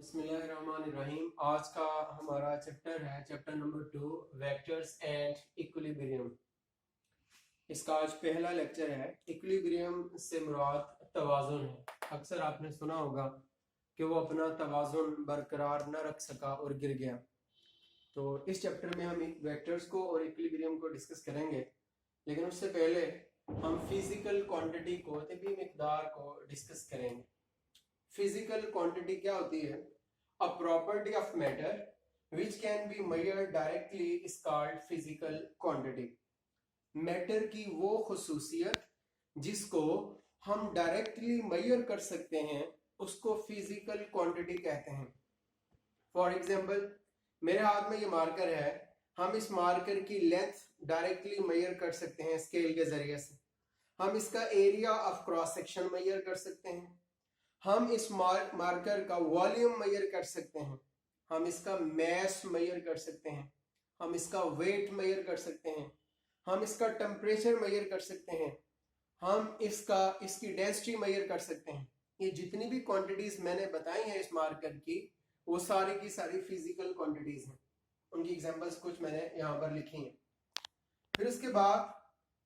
बिस्मिल्लाहिर्रहमानिर्रहीम। आज का हमारा चैप्टर है chapter number 2, vectors and equilibrium. इसका आज पहला लेक्चर है। इक्विलिब्रियम से मुराद तवाज़ुन है। अक्सर आपने सुना होगा कि वो अपना तवाज़ुन बरकरार न रख सका और गिर गया। तो इस चैप्टर में हम वेक्टर्स को और इक्विलिब्रियम को डिस्कस करेंगे, लेकिन उससे पहले हम फिजिकल क्वांटिटी को, तभी मिकदार को डिस्कस करेंगे। फिजिकल क्वांटिटी क्या होती है? A property of matter which can be measured directly is called physical quantity. Matter की वो खुसूसियत जिसको हम डायरेक्टली मेजर कर सकते हैं उसको फिजिकल क्वांटिटी कहते हैं। फॉर एग्जाम्पल, मेरे हाथ में ये मार्कर है, हम इस मार्कर की लेंथ डायरेक्टली मेजर कर सकते हैं स्केल के जरिए से। हम इसका area of cross section measure कर सकते हैं। हम इस मार्कर का वॉल्यूम मेजर कर सकते हैं। हम इसका मैस मेजर कर सकते हैं। हम इसका वेट मेजर कर सकते हैं। हम इसका टेम्परेचर मेजर कर सकते हैं। हम इसकी डेंसिटी मेजर कर सकते हैं। ये जितनी भी क्वांटिटीज मैंने बताई हैं इस मार्कर की, वो सारी की सारी फिजिकल क्वांटिटीज हैं। उनकी एग्जांपल्स कुछ मैंने यहाँ पर लिखी हैं। फिर उसके बाद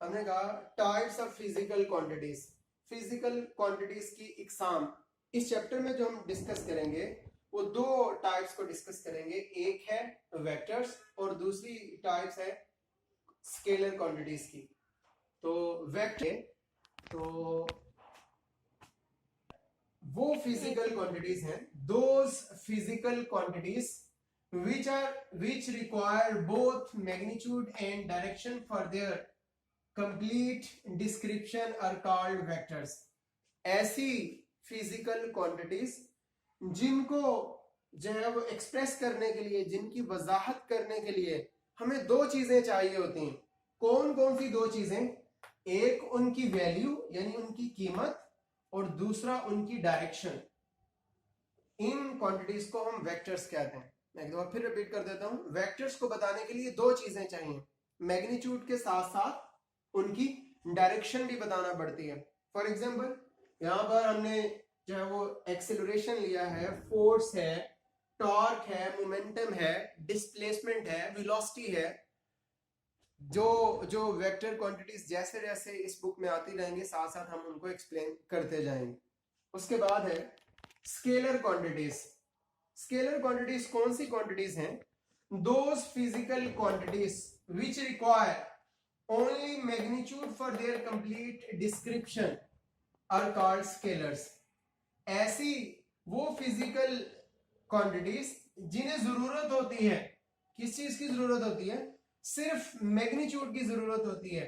हमने कहा types of physical quantities. Physical quantities की इकसाम इस चैप्टर में जो हम डिस्कस करेंगे वो दो टाइप्स को डिस्कस करेंगे। एक है वेक्टर्स और दूसरी टाइप्स है स्केलर क्वांटिटीज की। तो वेक्टर तो वो फिजिकल क्वांटिटीज हैं, those physical quantities which require both magnitude and direction for their complete description are called vectors। ऐसी फिजिकल क्वांटिटीज जिनको जो है वो एक्सप्रेस करने के लिए, जिनकी वजाहत करने के लिए हमें दो चीजें चाहिए होती हैं। कौन कौन सी दो चीजें? एक उनकी वैल्यू यानी उनकी कीमत, और दूसरा उनकी डायरेक्शन। इन क्वांटिटीज को हम वेक्टर्स कहते हैं। मैं एक बार फिर रिपीट कर देता हूं। वेक्टर्स को बताने के लिए दो चीजें चाहिए, मैग्नीट्यूड के साथ साथ उनकी डायरेक्शन भी बताना पड़ती है। फॉर एग्जाम्पल, यहाँ पर हमने जो है वो एक्सेलरेशन लिया है, फोर्स है, टॉर्क है, मोमेंटम है, डिस्प्लेसमेंट है, वेलोसिटी है। जो वेक्टर क्वांटिटीज जैसे जैसे इस बुक में आती रहेंगे, साथ साथ हम उनको एक्सप्लेन करते जाएंगे। उसके बाद है स्केलर क्वांटिटीज। स्केलर क्वांटिटीज कौन सी क्वांटिटीज हैं? Those physical quantities which require only magnitude for their complete description are called scalars. ऐसी वो फिजिकल क्वांटिटीज जिन्हें जरूरत होती है, किस चीज की जरूरत होती है? सिर्फ मैग्नीट्यूड की जरूरत होती है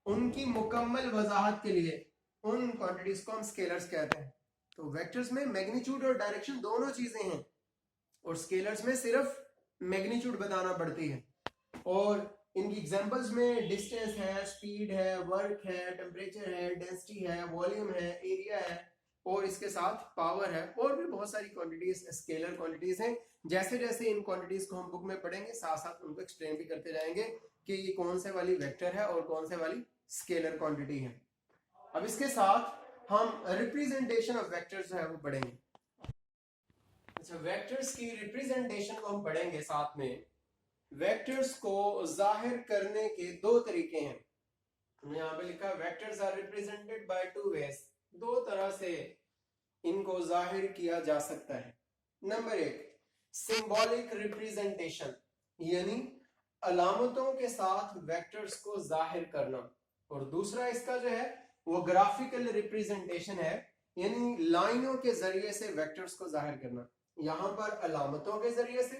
उनकी मुकम्मल वजाहत के लिए, उन क्वांटिटीज को हम स्केलर्स कहते हैं। तो वेक्टर्स में मैग्नीट्यूड और डायरेक्शन दोनों चीजें हैं, और स्केलर्स में सिर्फ मैग्नीट्यूड बताना पड़ती है। और इनकी एग्जांपल्स में डिस्टेंस है, स्पीड है, वर्क है, टेम्परेचर है, डेंसिटी है, वॉल्यूम है, एरिया है, और इसके साथ पावर है, और भी बहुत सारी क्वांटिटीज स्केलर क्वांटिटीज हैं। जैसे जैसे इन क्वांटिटीज को हम बुक में पढ़ेंगे, साथ साथ उनको एक्सप्लेन भी करते जाएंगे कि ये कौन से वाली वेक्टर है और कौन से वाली स्केलर क्वांटिटी है। अब इसके साथ हम रिप्रेजेंटेशन ऑफ वेक्टर्स जो है वो पढ़ेंगे। अच्छा, वेक्टर्स की रिप्रेजेंटेशन को हम पढ़ेंगे साथ में। वेक्टर्स को जाहिर करने के दो तरीके हैं। हमने यहाँ पे लिखा vectors are represented by two ways. दो तरह से इनको जाहिर किया जा सकता है। नंबर एक, सिंबॉलिक रिप्रेजेंटेशन, यानी अलामतों के साथ वेक्टर्स को जाहिर करना। और दूसरा इसका जो है वो ग्राफिकल रिप्रेजेंटेशन है, यानी लाइनों के जरिए से वेक्टर्स को जाहिर करना। यहाँ पर अलामतों के जरिए से,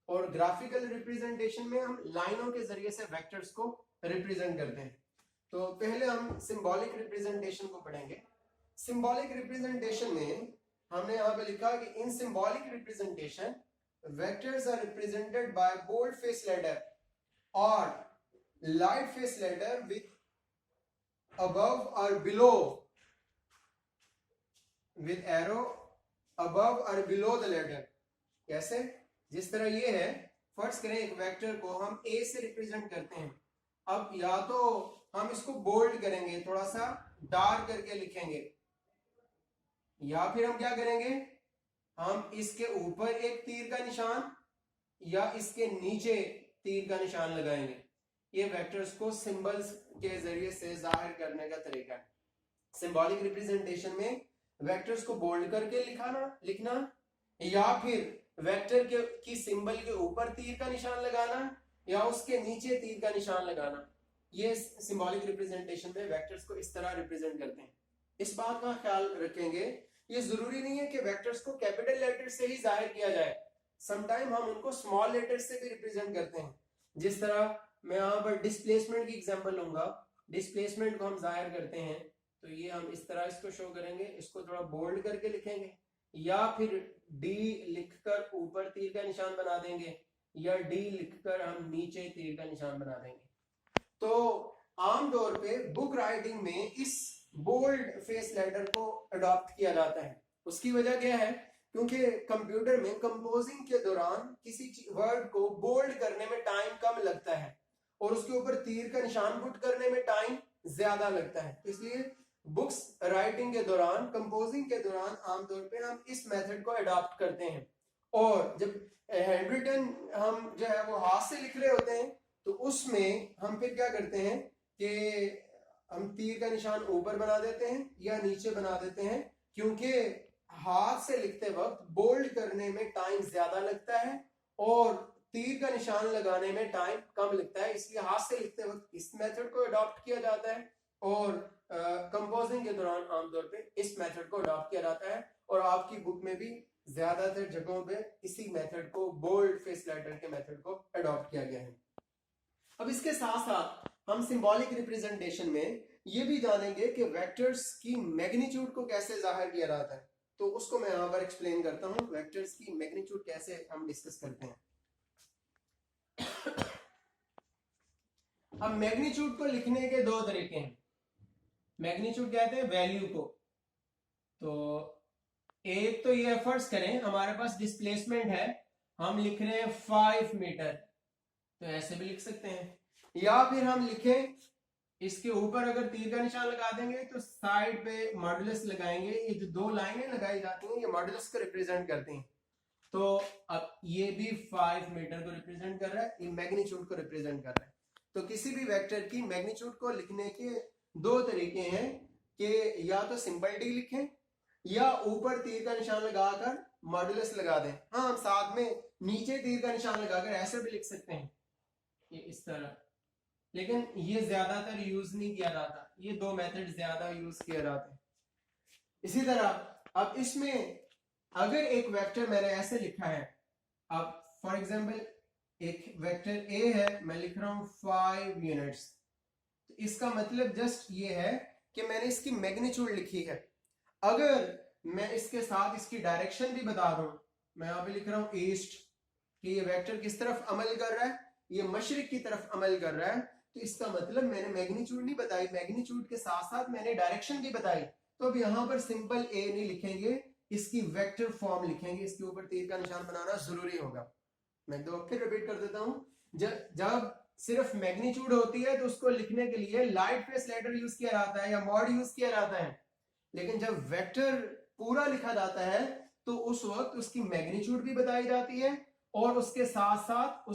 और ग्राफिकल रिप्रेजेंटेशन में हम लाइनों के जरिए से वेक्टर्स को रिप्रेजेंट करते हैं। तो पहले हम सिंबॉलिक रिप्रेजेंटेशन को पढ़ेंगे। सिंबॉलिक रिप्रेजेंटेशन में हमने यहाँ पे लिखा कि in symbolic representation vectors are represented by bold face letter और light face letter with above or below, with arrow above or below the letter। कैसे? जिस तरह ये है, फर्ज करें एक वेक्टर को हम a से रिप्रेजेंट करते हैं। अब या तो हम इसको बोल्ड करेंगे, थोड़ा सा डार्क करके लिखेंगे, या फिर हम क्या करेंगे, हम इसके ऊपर एक तीर का निशान या इसके नीचे तीर का निशान लगाएंगे। ये वेक्टर्स को सिंबल्स के जरिए से जाहिर करने का तरीका है। सिंबॉलिक रिप्रेजेंटेशन में वेक्टर्स को बोल्ड करके लिखना या फिर वेक्टर की सिंबल के ऊपर तीर का निशान लगाना या उसके नीचे तीर का निशान लगाना। ये सिंबॉलिक रिप्रेजेंटेशन में वेक्टर्स को इस तरह रिप्रेजेंट करते हैं। इस बात का ख्याल रखेंगे, ये जरूरी नहीं है कि वेक्टर्स को कैपिटल लेटर से ही जाहिर किया जाए, समटाइम हम उनको स्मॉल लेटर से भी रिप्रेजेंट करते हैं। जिस तरह मैं यहाँ पर डिस्प्लेसमेंट की एग्जांपल लूंगा, डिस्प्लेसमेंट को हम जाहिर करते हैं तो ये हम इस तरह इसको शो करेंगे, इसको थोड़ा बोल्ड करके लिखेंगे या फिर डी लिखकर ऊपर तीर का निशान बना देंगे या डी लिखकर हम नीचे तीर का निशान बना देंगे। तो आमतौर पे बुक राइटिंग में इस बोल्ड फेस लेटर को अडॉप्ट किया जाता है। उसकी वजह क्या है? क्योंकि कंप्यूटर में कंपोजिंग के दौरान किसी वर्ड को बोल्ड करने में टाइम कम लगता है और उसके ऊपर तीर का निशान पुट करने में टाइम ज्यादा लगता है। इसलिए बुक्स राइटिंग के दौरान, कंपोजिंग के दौरान आमतौर पे हम इस मेथड को अडॉप्ट करते हैं। और जब हैंड रिटन हम जो है वो हाथ से लिख रहे होते हैं तो उसमें हम फिर क्या करते हैं कि हम तीर का निशान ऊपर बना देते हैं या नीचे बना देते हैं, क्योंकि हाथ से लिखते वक्त बोल्ड करने में टाइम ज्यादा लगता है और तीर का निशान लगाने में टाइम कम लगता है। इसलिए हाथ से लिखते वक्त इस मेथड को अडॉप्ट किया जाता है और कंपोजिंग के दौरान आमतौर पे इस मेथड को अडॉप्ट किया जाता है। और आपकी बुक में भी ज्यादातर जगहों पे इसी मेथड को, बोल्ड फेस लेटर के मेथड को अडॉप्ट किया गया है। अब इसके साथ साथ हम सिंबॉलिक रिप्रेजेंटेशन में ये भी जानेंगे कि वेक्टर्स की मैग्नीट्यूड को कैसे जाहिर किया जाता है। तो उसको मैं यहाँ पर एक्सप्लेन करता हूँ, वेक्टर्स की मैग्नीट्यूड कैसे हम डिस्कस करते हैं। अब मैग्नीट्यूड को लिखने के दो तरीके हैं। मैग्नीट्यूड कहते हैं वैल्यू को। तो एक तो ये फर्ज करें हमारे पास डिस्प्लेसमेंट है, हम लिख रहे हैं 5 मीटर, तो ऐसे भी लिख सकते हैं। या फिर हम लिखें, इसके ऊपर अगर तीर का निशान लगा देंगे तो साइड पे मॉडुलस लगाएंगे। ये जो दो लाइनें लगाई जाती हैं ये मॉडुलस को रिप्रेजेंट करती हैं। तो अब ये भी 5 मीटर को रिप्रेजेंट कर रहा है, ये मैग्नीट्यूड को रिप्रेजेंट कर रहा है। तो किसी भी वेक्टर की मैग्नीट्यूड को लिखने के दो तरीके हैं कि या तो सिंपल डी लिखें या ऊपर तीर का निशान लगाकर मॉडुलस लगा दें। हाँ, हम साथ में नीचे तीर का निशान लगाकर ऐसे भी लिख सकते हैं, ये इस तरह, लेकिन ये ज्यादातर यूज नहीं किया जाता। ये दो मेथड ज्यादा यूज किया जाता है। इसी तरह अब इसमें अगर एक वेक्टर मैंने ऐसे लिखा है, अब फॉर एग्जांपल एक वेक्टर ए है, मैं लिख रहा हूं 5 यूनिट्स, तो इसका मतलब जस्ट ये है कि मैंने इसकी मैग्नीट्यूड लिखी है। अगर मैं इसके साथ इसकी डायरेक्शन भी बता दूं, मैं यहां पे लिख रहा हूं ईस्ट, कि ये वेक्टर किस तरफ अमल कर रहा है, ये मशरिक की तरफ अमल कर रहा है, तो इसका मतलब मैंने मैग्नीट्यूड नहीं बताई, मैग्नीट्यूड के साथ साथ मैंने डायरेक्शन भी बताई। तो अब यहां पर सिंपल ए नहीं लिखेंगे, इसकी वेक्टर फॉर्म लिखेंगे, इसके ऊपर तीर का निशान बनाना जरूरी होगा। मैं दो फिर रिपीट कर देता हूं, जब सिर्फ मैग्नीट्यूड होती है तो उसको लिखने के लिए लाइट फेस लेटर यूज किया जाता है या मॉड यूज किया जाता है, लेकिन जब वेक्टर पूरा लिखा जाता है तो उस वक्त उसकी मैग्नीट्यूड भी बताई जाती है और उसके साथ साथ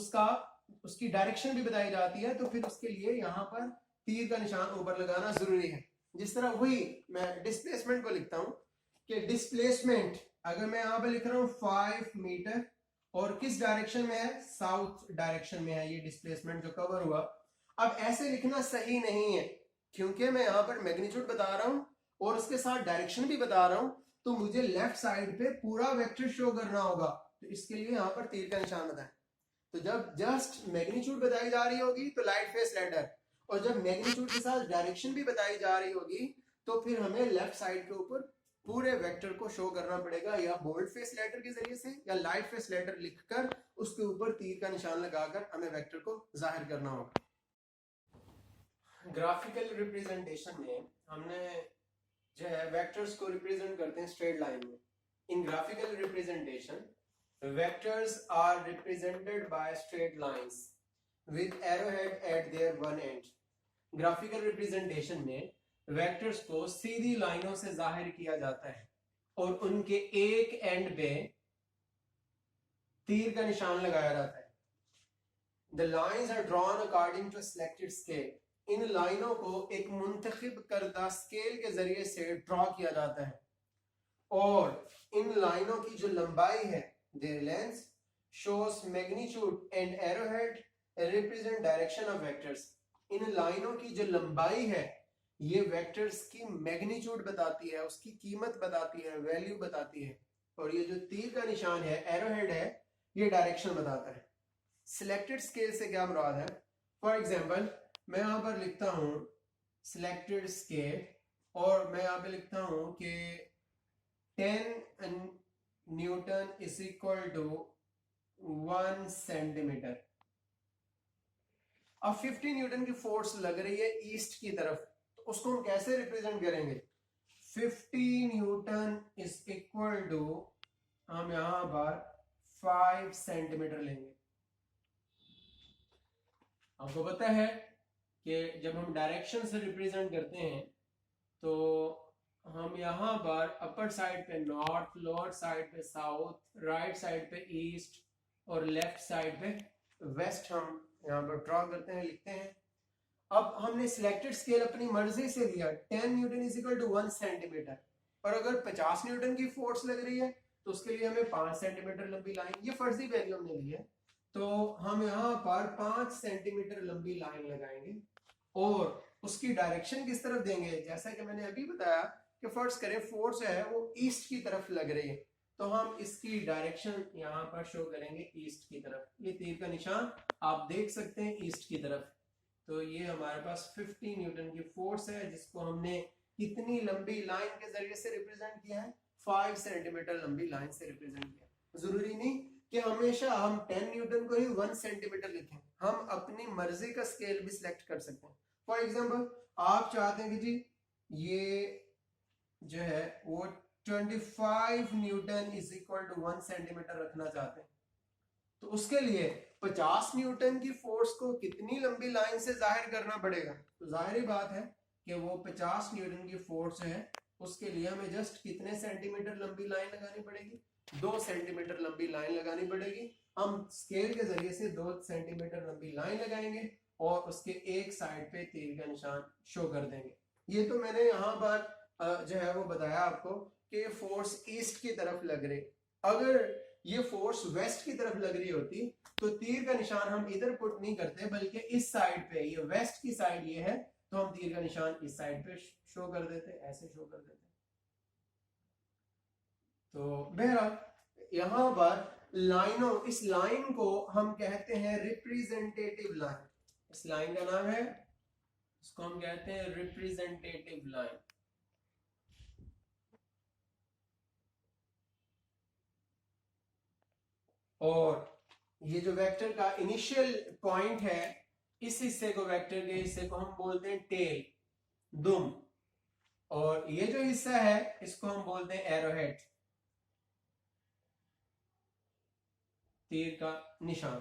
उसकी डायरेक्शन भी बताई जाती है। तो फिर उसके लिए यहाँ पर तीर का निशान ऊपर लगाना जरूरी है। जिस तरह वही मैं डिस्प्लेसमेंट को लिखता हूं कि डिस्प्लेसमेंट, अगर मैं यहाँ पे लिख रहा हूँ 5 मीटर और किस डायरेक्शन में है, साउथ डायरेक्शन में है ये डिस्प्लेसमेंट जो कवर हुआ। अब ऐसे लिखना सही नहीं है, क्योंकि मैं यहाँ पर मैग्नीट्यूड बता रहा हूँ और उसके साथ डायरेक्शन भी बता रहा हूँ, तो मुझे लेफ्ट साइड पे पूरा वेक्टर शो करना होगा। तो इसके लिए यहाँ पर तीर का निशान बताएं। तो जब जस्ट मैग्नीट्यूड बताई जा रही होगी तो लाइट फेस लेटर, और जब मैग्नीट्यूड के साथ डायरेक्शन भी बताई जा रही होगी तो फिर हमें लेफ्ट साइड के ऊपर पूरे वेक्टर को शो करना पड़ेगा, या बोल्ड फेस लेटर के जरिए से या लाइट फेस लेटर लिखकर उसके ऊपर तीर का निशान लगाकर हमें वेक्टर को जाहिर करना होगा। ग्राफिकल रिप्रेजेंटेशन में हमने जो है वेक्टर्स को रिप्रेजेंट करते हैं स्ट्रेट लाइन में। In graphical representation vectors are represented by straight lines with arrowhead at their one end. Graphical representation में वेक्टर्स को सीधी लाइनों से जाहिर किया जाता है। और उनके एक एंड पे तीर का निशान लगाया जाता है। The lines are drawn according to a selected scale. इन लाइनों को एक मुंतखब करदा स्केल के जरिए से ड्रॉ किया जाता है और इन लाइनों की जो लंबाई है, their length shows magnitude and arrowhead represent direction of vectors. इन लाइनों की जो लंबाई है ये वेक्टर्स की मैग्नीट्यूड बताती है, उसकी कीमत बताती है, वैल्यू बताती है, और ये जो तीर का निशान है, एरोहेड है, ये डायरेक्शन बताता है। सिलेक्टेड स्केल से क्या मुराद है? फॉर एग्जांपल मैं यहां पर लिखता हूं सिलेक्टेड स्केल और मैं यहां पे लिखता हूं कि 10 newton is equal to 1 centimetre. अब 50 न्यूटन की फोर्स लग रही है ईस्ट की तरफ, तो उसको हम कैसे रिप्रेजेंट करेंगे? 50 न्यूटन इज इक्वल टू, हम यहां पर 5 सेंटीमीटर लेंगे। आपको पता है कि जब हम डायरेक्शन से रिप्रेजेंट करते हैं तो हम यहाँ पर अपर साइड पे नॉर्थ, लोअर साइड पे साउथ, राइट साइड पे ईस्ट और लेफ्ट साइड पे वेस्ट हम यहाँ पर ड्रॉ करते हैं, लिखते हैं। अब हमने सिलेक्टेड स्केल अपनी मर्जी से लिया, 10 newton is equal to 1 centimetre, और अगर 50 न्यूटन की फोर्स लग रही है तो उसके लिए हमें 5 सेंटीमीटर लंबी लाइन, ये फर्जी वैल्यू हमने ली है, तो हम यहाँ पर 5 सेंटीमीटर लंबी लाइन लगाएंगे और उसकी डायरेक्शन किस तरफ देंगे? जैसा कि मैंने अभी बताया कि फर्ज करें फोर्स है वो ईस्ट की तरफ लग रही है, तो हम इसकी डायरेक्शन यहाँ पर शो करेंगे ईस्ट की तरफ। ये तीर का निशान आप देख सकते हैं ईस्ट की तरफ। तो ये हमारे पास 50 न्यूटन की फोर्स है जिसको हमने कितनी लंबी लाइन के जरिए से रिप्रेजेंट किया है? 5 सेंटीमीटर लंबी लाइन से रिप्रेजेंट किया। जरूरी नहीं कि हमेशा हम 10 न्यूटन को ही 1 सेंटीमीटर लिखें, हम अपनी मर्जी का स्केल भी सिलेक्ट कर सकते हैं। फॉर एग्जांपल आप चाहते हैं कि जी ये जो है वो 25 newton is equal to 1 centimetre रखना चाहते हैं, तो उसके लिए 50 न्यूटन की फोर्स को कितनी लंबी लाइन से जाहिर करना पड़ेगा? तो जाहिर ही बात है कि वो 50 न्यूटन की फोर्स है उसके लिए हमें जस्ट कितने सेंटीमीटर लंबी लाइन लगानी पड़ेगी? 2 सेंटीमीटर लंबी लाइन लगानी पड़ेगी। हम स्केल के जरिए से 2 सेंटीमीटर लंबी लाइन लगाएंगे और उसके एक साइड पे तीर का निशान शो कर देंगे। ये तो मैंने यहाँ पर जो है वो बताया आपको कि फोर्स ईस्ट की तरफ लग रही, अगर ये फोर्स वेस्ट की तरफ लग रही होती तो तीर का निशान हम इधर पुट नहीं करते बल्कि इस साइड पे, ये वेस्ट की साइड ये है, तो हम तीर का निशान इस साइड पे शो कर देते, ऐसे शो कर देते। तो बहरहाल यहां पर लाइनों, इस लाइन को हम कहते हैं रिप्रेजेंटेटिव लाइन। इस लाइन का नाम है, इसको हम कहते हैं रिप्रेजेंटेटिव लाइन। और ये जो वेक्टर का इनिशियल पॉइंट है, इस हिस्से को, वेक्टर के हिस्से को हम बोलते हैं टेल, दुम, और ये जो हिस्सा है इसको हम बोलते हैं एरोहेड, तीर का निशान।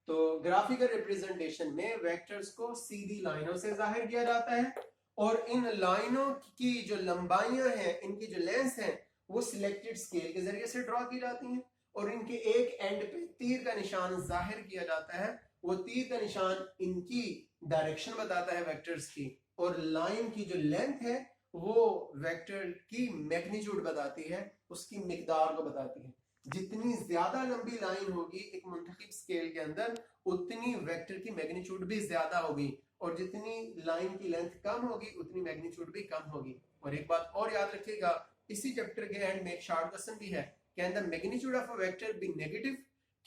तो ग्राफिकल रिप्रेजेंटेशन में वेक्टर्स को सीधी लाइनों से जाहिर किया जाता है और इन लाइनों की जो लंबाइयां हैं, इनकी जो लेंथ है, वो सिलेक्टेड स्केल के जरिए से ड्रॉ की जाती हैं और इनके एक एंड पे तीर का निशान जाहिर किया जाता है। वो तीर का निशान इनकी डायरेक्शन बताता है वेक्टर्स की, और लाइन की जो लेंथ है वो वेक्टर की मैग्नीट्यूड बताती है, उसकी मिकदार को बताती है। जितनी ज्यादा लंबी लाइन होगी एक मुंतखब स्केल के अंदर, उतनी वेक्टर की मैग्नीट्यूड भी ज्यादा होगी, और जितनी लाइन की लेंथ कम होगी उतनी मैग्नीट्यूड भी कम होगी। और एक बात और याद रखिएगा, इसी चैप्टर के एंड में एक शॉर्ट क्वेश्चन भी है, can the magnitude of a vector be negative?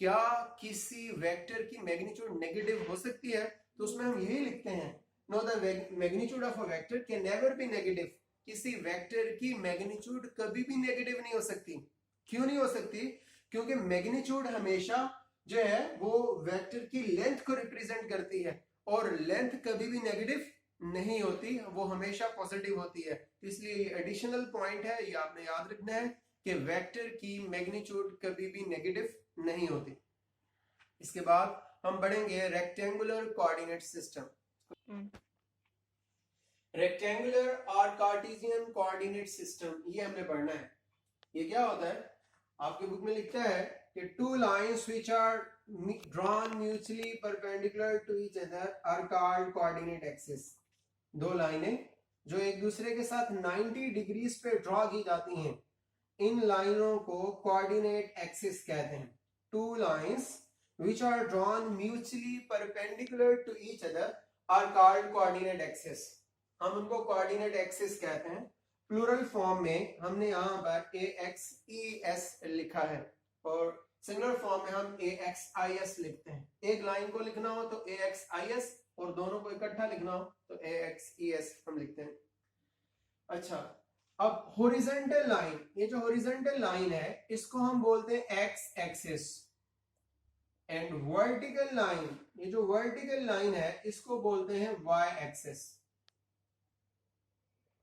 क्या किसी वेक्टर की मैग्नीट्यूड नेगेटिव हो सकती है? तो उसमें हम यही लिखते हैं, know the magnitude of a vector can never be negative. किसी वेक्टर की मैग्नीट्यूड कभी भी नेगेटिव नहीं हो सकती। क्यों नहीं हो सकती? क्योंकि मैग्नीट्यूड हमेशा जो है वो वेक्टर की लेंथ को रिप्रेजेंट करती है, और लेंथ कभी भी नेगेटिव नहीं होती, वो हमेशा पॉजिटिव होती है। इसलिए ये एडिशनल पॉइंट है, ये आपने याद रखना है कि वेक्टर की मैग्नीट्यूड कभी भी नेगेटिव नहीं होती। इसके बाद हम बढ़ेंगे रेक्टेंगुलर कोऑर्डिनेट सिस्टम। रेक्टेंगुलर और कार्टेशियन कोऑर्डिनेट सिस्टम ये हमने पढ़ना है। ये क्या होता है, आपके बुक में लिखता है कि two lines which are drawn mutually perpendicular to each other are called coordinate axis. दो लाइनें जो एक दूसरे के साथ 90 डिग्रीज पे ड्रॉ की जाती हैं, इन लाइनों को कोऑर्डिनेट एक्सिस कहते हैं। Two lines which are drawn mutually perpendicular to each other are called coordinate axis. हम उनको कोऑर्डिनेट एक्सिस कहते हैं। प्लूरल फॉर्म में हमने यहाँ पर AXES लिखा है और सिंगुलर फॉर्म में हम AXIS लिखते हैं। एक लाइन को लिखना हो तो AXIS और दोनों को इकट्ठा लिखना हो तो AXES हम लिखते हैं। अच्छा, अब हॉरिजॉन्टल लाइन, ये जो हॉरिजॉन्टल लाइन है इसको हम बोलते हैं x axis, and vertical line, ये जो वर्टिकल लाइन है इसको बोलते हैं वाई एक्सिस।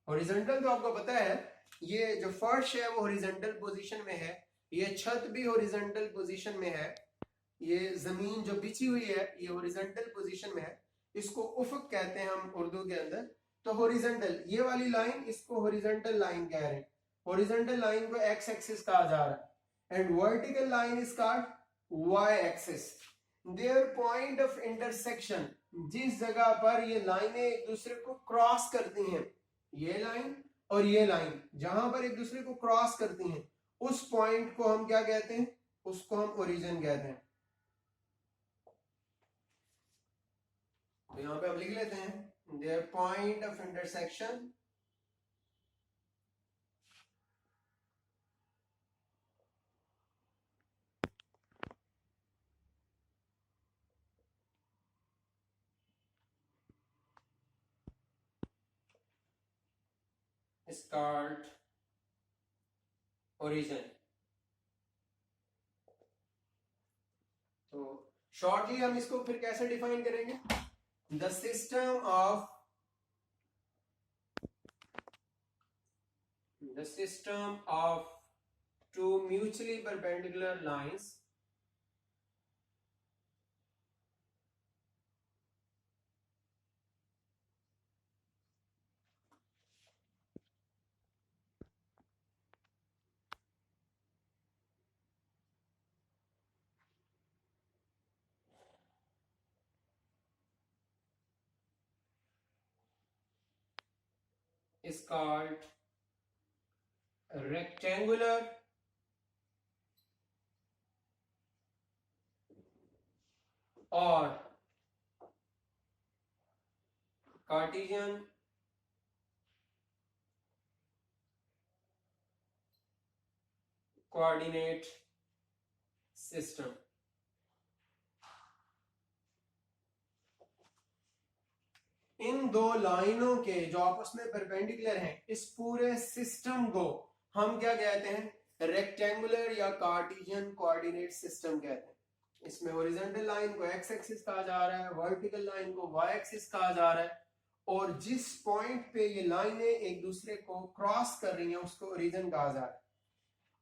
हॉरिजॉन्टल तो आपको पता है, ये जो फर्श है वो हॉरिजॉन्टल पोजीशन में है, ये छत भी हॉरिजॉन्टल पोजीशन में है, ये जमीन जो बिछी हुई है ये हॉरिजॉन्टल पोजीशन में है, इसको उफक कहते हैं हम उर्दू के अंदर। तो हॉरिजॉन्टल ये वाली लाइन, इसको हॉरिजॉन्टल लाइन कह रहे हैं। हॉरिजॉन्टल लाइन को एक्स एक्सिस कहा जा रहा है and vertical line is called Y axis. Their point of intersection, जिस जगह पर ये लाइनें एक दूसरे को क्रॉस करती हैं, ये लाइन और ये लाइन जहां पर एक दूसरे को क्रॉस करती हैं, उस पॉइंट को हम क्या कहते हैं, उसको हम ओरिजिन कहते हैं। तो यहां पे हम लिख लेते हैं there point of intersection is called origin। तो शॉर्टली हम इसको फिर कैसे डिफाइन करेंगे, the system of two mutually perpendicular lines is called rectangular or Cartesian coordinate system। इन दो लाइनों के जो आपस में परपेंडिकुलर हैं, इस पूरे सिस्टम को हम क्या कहते हैं, रेक्टेंगुलर या कार्टेशियन कोऑर्डिनेट सिस्टम कहते हैं। इसमें हॉरिजॉन्टल लाइन को एक्स एक्सिस कहा जा रहा है, वर्टिकल लाइन को वाई एक्सिस कहा जा रहा है, और जिस पॉइंट पे ये लाइनें एक दूसरे को क्रॉस कर रही हैं उसको ओरिजिन कहा जा रहा है।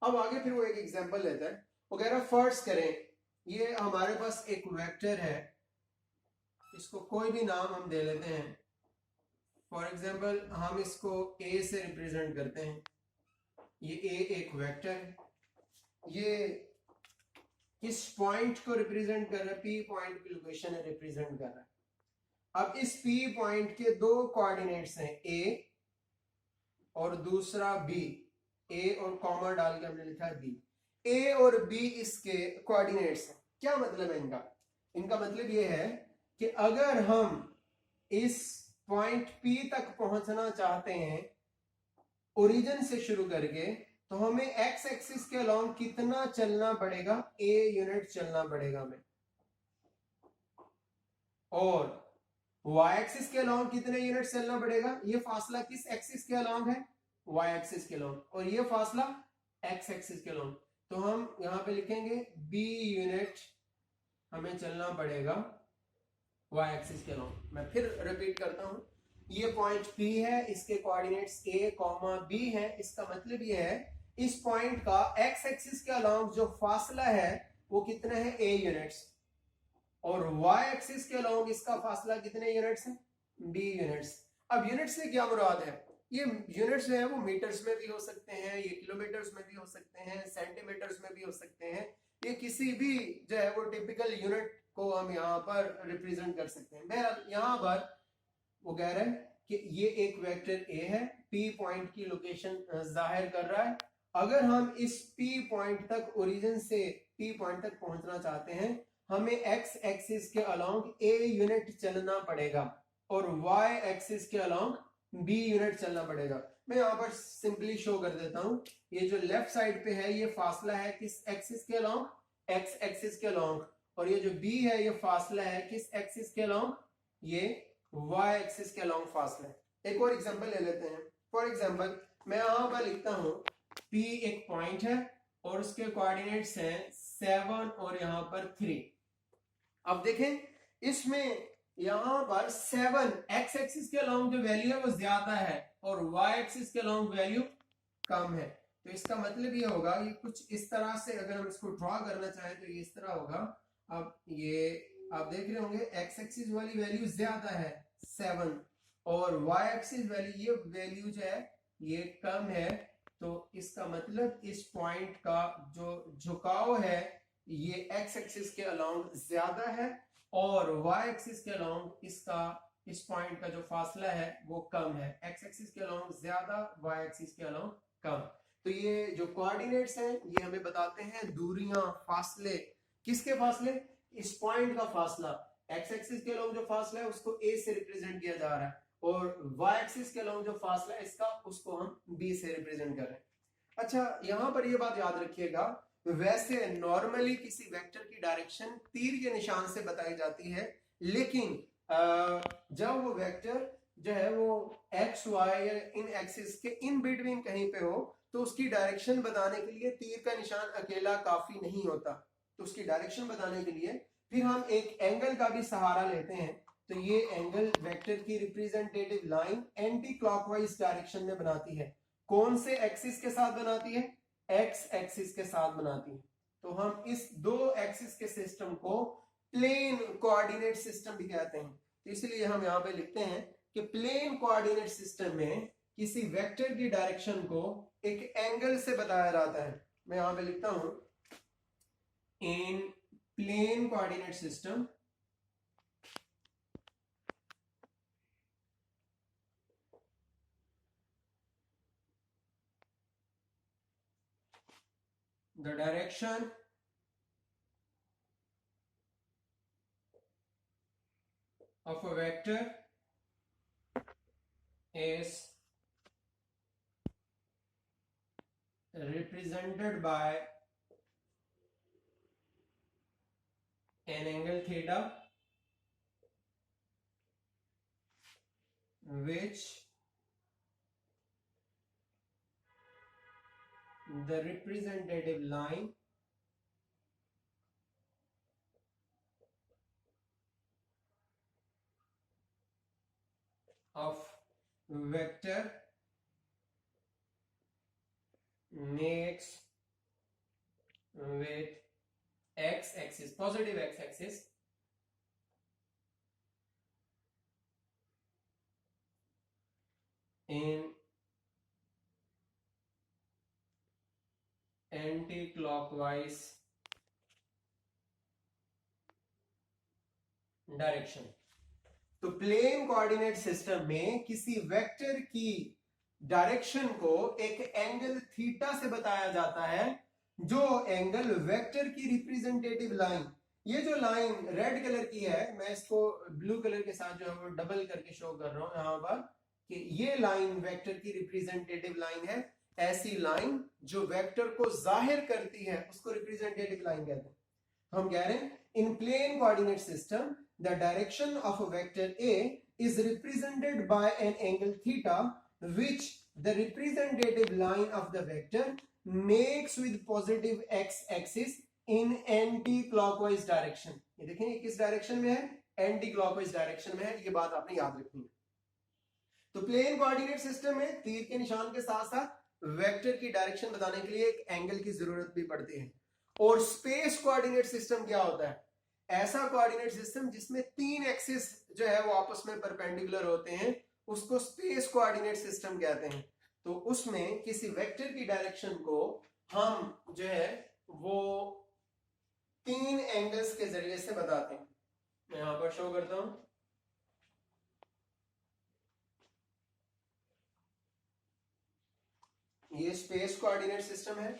अब आगे फिर वो एक एग्जांपल लेता है, वो कह रहा है फर्स्ट करें, ये हमारे पास एक वेक्टर है, इसको कोई भी नाम हम दे लेते हैं। फॉर एग्जांपल हम इसको ए से रिप्रेजेंट करते हैं, ये ए एक वेक्टर है, ये किस पॉइंट को रिप्रेजेंट कर रहा है, पी पॉइंट की लोकेशन रिप्रेजेंट कर रहा है। अब इस पी पॉइंट के दो कोऑर्डिनेट्स हैं, ए और दूसरा बी, ए और कॉमा डाल के हमने लिखा है बी। ए और बी इसके कोऑर्डिनेट्स हैं। क्या मतलब है इनका, इनका मतलब ये है कि अगर हम इस पॉइंट पी तक पहुंचना चाहते हैं ओरिजिन से शुरू करके, तो हमें एक्स एक्सिस के अलोंग कितना चलना पड़ेगा, ए यूनिट चलना पड़ेगा हमें, और वाई एक्सिस के अलोंग कितने यूनिट चलना पड़ेगा, ये फासला किस एक्सिस के अलोंग है, वाई एक्सिस के अलोंग, और ये फासला एक्स एक्सिस के अलोंग। तो हम यहां पे लिखेंगे बी यूनिट हमें चलना पड़ेगा वाई एक्सिस के अलोंग। मैं फिर रिपीट करता हूं, ये पॉइंट P है, इसके कोऑर्डिनेट्स A, B है। इसका मतलब ये है इस पॉइंट का एक्स एक्सिस के अलोंग जो फासला है वो कितना है, A यूनिट्स, और Y एक्सिस के अलोंग इसका फासला कितने यूनिट्स है, B यूनिट्स। अब यूनिट से क्या मुराद है? ये यूनिट्स जो है वो मीटर्स में भी हो सकते हैं, ये किलोमीटर्स में भी हो सकते हैं, सेंटीमीटर्स में भी हो सकते हैं, ये किसी भी जो है वो टिपिकल यूनिट को हम यहाँ पर रिप्रेजेंट कर सकते हैं। बहरहाल यहाँ पर वो कह रहे हैं कि ये एक वेक्टर ए है, पी पॉइंट की लोकेशन जाहिर कर रहा है। अगर हम इस पी पॉइंट तक ओरिजिन से पी पॉइंट तक पहुंचना चाहते हैं, हमें एक्स एक्सिस के अलोंग ए यूनिट चलना पड़ेगा और वाई एक्सिस के अलोंग बी यूनिट चलना पड़ेगा। मैं यहाँ पर सिंपली शो कर देता हूं। ये जो लेफ्ट साइड पे है ये फासला है किस एक्सिस के अलोंग? एक्स एक्सिस के अलोंग। और ये जो बी है ये फासला है किस एक्सिस के अलोंग? ये वाई एक्सिस के अलोंग फासला है। एक और एग्जांपल ले लेते हैं। फॉर एग्जांपल मैं यहाँ पर लिखता हूं P एक पॉइंट है और उसके कोऑर्डिनेट्स हैं 7 और यहाँ पर 3। अब देखें इसमें यहाँ पर 7 एक्स एक्सिस के अलोंग जो वैल्यू है वो ज्यादा है और वाई एक्सिस के अलोंग वैल्यू कम है। तो इसका मतलब ये होगा, ये कुछ इस तरह से अगर हम इसको ड्रॉ करना चाहें तो ये इस तरह होगा। अब ये आप देख रहे होंगे एक्स एक्सिस वाली वैल्यू ज्यादा है 7 और वाई एक्सिस वैल्यू ये वैल्यू जो है ये कम है। तो इसका मतलब इस पॉइंट का जो झुकाव है ये एक्स एक्सिस के अलोंग ज्यादा है और वाई एक्सिस के अलोंग इसका इस पॉइंट का जो फासला है वो कम है। एक्स एक्सिस के अलोंग ज्यादा, वाई एक्सिस के अलोंग कम। तो ये जो कोऑर्डिनेट्स हैं ये हमें बताते हैं दूरियां, फासले। किसके फासले? इस पॉइंट का फासला। एक्स एक्सिस के अलोंग जो फासला है उसको ए से रिप्रेजेंट किया जा रहा है और वाई एक्सिस के अलोंग जो फासला है इसका उसको हम बी से रिप्रेजेंट कर रहे हैं। अच्छा यहाँ पर ये बात याद रखिएगा, वैसे नॉर्मली किसी वेक्टर की डायरेक्शन तीर के निशान से बताई जाती है, लेकिन जब वो वेक्टर जो है वो एक्स वाई या इन एक्सिस के इन बिटवीन कहीं पे हो तो उसकी डायरेक्शन बताने के लिए तीर का निशान अकेला काफी नहीं होता। तो उसकी डायरेक्शन बताने के लिए फिर हम एक एंगल का भी सहारा लेते हैं। तो ये एंगल वेक्टर की representative line anti clockwise direction में बनाती है। कौन से एक्सिस के साथ बनाती है? एक्स एक्सिस के साथ बनाती है। तो हम इस दो एक्सिस के सिस्टम को प्लेन कोऑर्डिनेट सिस्टम भी कहते हैं। तो इसलिए हम यहाँ पे लिखते हैं कि प्लेन कोऑर्डिनेट सिस्टम में किसी वेक्टर की डायरेक्शन को एक एंगल से बताया जाता है। मैं यहाँ पे लिखता हूं in plane coordinate system the direction of a vector is represented by an angle theta which the representative line of vector makes with x axis, positive x axis, in anti-clockwise direction. तो plane coordinate system में किसी vector की direction को एक angle theta से बताया जाता है, जो एंगल वेक्टर की रिप्रेजेंटेटिव लाइन, ये जो लाइन रेड कलर की है, मैं इसको ब्लू कलर के साथ जो है वो डबल करके शो कर रहा हूं यहां पर, कि ये लाइन वेक्टर की रिप्रेजेंटेटिव लाइन है। ऐसी लाइन जो वेक्टर को जाहिर करती है उसको रिप्रेजेंटेटिव लाइन कहते हैं। हम कह रहे हैं in plane coordinate system the direction of a vector A is represented by an angle theta which the representative line of the vector makes with positive x axis in anti-clockwise direction। ये देखें ये किस direction में है? Anti-clockwise direction में है। ये बात आपने याद रखनी है। तो प्लेन कोऑर्डिनेट सिस्टम में तीर के निशान के साथ साथ वेक्टर की डायरेक्शन बताने के लिए एक एंगल की जरूरत भी पड़ती है। और स्पेस कोऑर्डिनेट सिस्टम क्या होता है? ऐसा कोऑर्डिनेट सिस्टम जिसमें तीन एक्सिस जो है वो आपस में परपेंडिकुलर होते हैं उसको स्पेस कोऑर्डिनेट सिस्टम कहते हैं। तो उसमें किसी वेक्टर की डायरेक्शन को हम जो है वो 3 एंगल्स के जरिए से बताते हैं। मैं यहां पर शो करता हूं। ये स्पेस कोऑर्डिनेट सिस्टम है।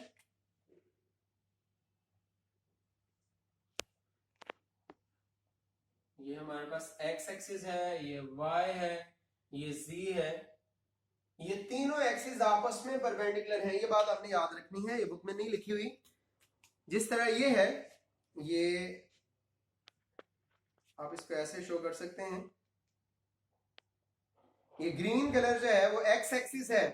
ये हमारे पास एक्स एक्सिस है, ये वाई है, ये जी है। ये तीनों एक्सिस आपस में परपेंडिकुलर हैं। ये बात आपने याद रखनी है, ये बुक में नहीं लिखी हुई। जिस तरह ये है, ये आप इसको ऐसे शो कर सकते हैं। ये ग्रीन कलर जो है वो एक्स एक्सिस है।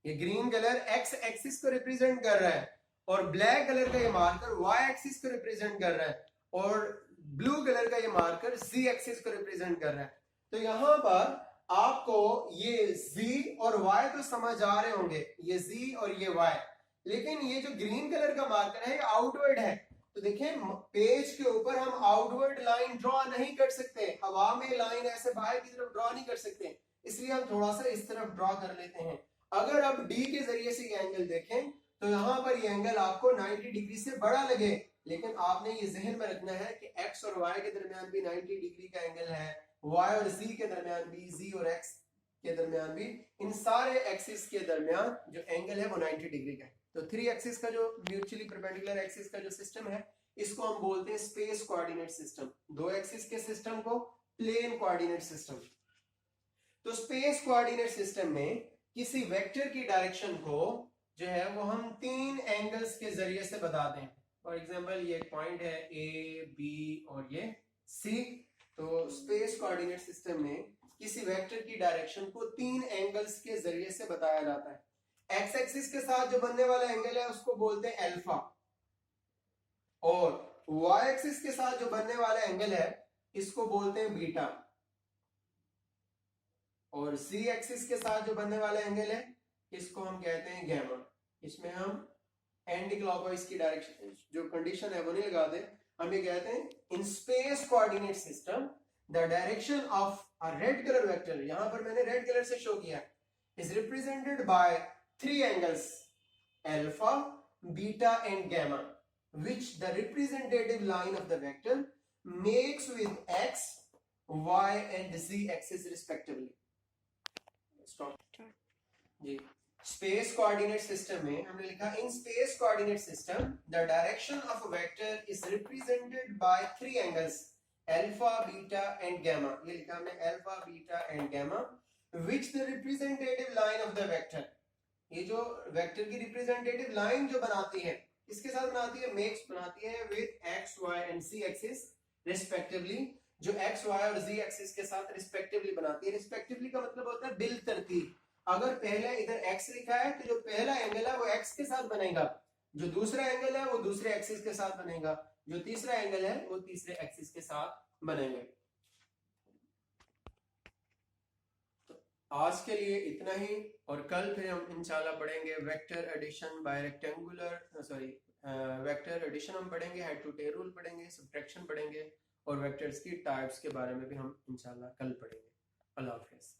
ये ग्रीन कलर एक्स एक्सिस को रिप्रेजेंट कर रहा है और ब्लैक कलर का ये मार्कर वाई एक्सिस को रिप्रेजेंट कर रहा है और ब्लू कलर का ये मार्कर जी एक्सिस को रिप्रेजेंट कर रहा है। तो यहां पर आपको ये z और y तो समझ आ रहे होंगे, ये z और ये y, लेकिन ये जो ग्रीन कलर का मार्कर है ये आउटवर्ड है। तो देखें पेज के ऊपर हम आउटवर्ड लाइन ड्रॉ नहीं कर सकते, हवा में लाइन ऐसे बाहर की तरफ ड्रॉ नहीं कर सकते, इसलिए हम थोड़ा सा इस तरफ ड्रॉ कर लेते हैं। अगर आप D के जरिए से एंगल देखें तो यहाँ पर ये एंगल आपको 90 डिग्री से बड़ा लगे, लेकिन आपने ये जहन में रखना है कि x और y के दरमियान भी 90 डिग्री का एंगल है, y और z के दरमियान भी, z और x के दरमियान भी, इन सारे एक्सिस के दरमियान जो एंगल है वो 90 डिग्री का है। तो 3 एक्सिस का जो म्यूचुअली परपेंडिकुलर एक्सिस का जो सिस्टम है इसको हम बोलते हैं स्पेस कोऑर्डिनेट सिस्टम। 2 एक्सिस के सिस्टम को प्लेन कोऑर्डिनेट सिस्टम। तो स्पेस कोऑर्डिनेट सिस्टम में किसी वेक्टर की डायरेक्शन को जो है वो हम 3 एंगल्स के जरिए से बताते हैं। फॉर एग्जांपल ये पॉइंट है ए, बी और ये सी। तो स्पेस कोऑर्डिनेट सिस्टम में किसी वेक्टर की डायरेक्शन को 3 एंगल्स के जरिए से बताया जाता है। एक्स एक्सिस के साथ जो बनने वाला एंगल है उसको बोलते हैं अल्फा, और वाई एक्सिस के साथ जो बनने वाला एंगल है इसको बोलते हैं बीटा, और z एक्सिस के साथ जो बनने वाला एंगल है इसको हम कहते हैं गैमा। इसमें हम एंटी क्लॉकवाइज की डायरेक्शन जो कंडीशन है वो नहीं लगाते, हम ये कहते हैं in space coordinate system the direction of a red colour vector, यहां पर मैंने रेड कलर से शो किया, is represented by 3 angles alpha, beta and gamma, which the representative line of the vector makes with x, y and z axis respectively. जी, space coordinate system में हमने लिखा in space coordinate system the direction of a vector is represented by 3 angles alpha, beta and gamma. ये लिखा हमने alpha, beta and gamma, which the representative line of the vector, ये जो vector की representative line जो बनाती है इसके साथ बनाती है, मेक्स बनाती है with X, Y and z axis respectively, जो एक्स, वाई और z एक्सिस के साथ रिस्पेक्टिवली बनाती है। रिस्पेक्टिवली का मतलब होता है बिल तरतीब। अगर पहले इधर x लिखा है तो जो पहला एंगल है वो x के साथ बनेगा, जो दूसरा एंगल है वो दूसरे एक्सिस के साथ बनेगा, जो तीसरा एंगल है वो तीसरे एक्सिस के साथ बनेंगे। आज के लिए इतना ही, और कल फिर हम इंशाल्लाह पढ़ेंगे vector addition by rectangular, vector addition हम पढ़ेंगे, हेड टू टेल रूल पढ़ेंगे, सब्ट्रैक्शन पढ़ेंगे, और वेक्टर्स की टाइप्स के बारे में भी हम इंशाल्लाह कल पढ़ेंगे। अल्लाह हाफिज़।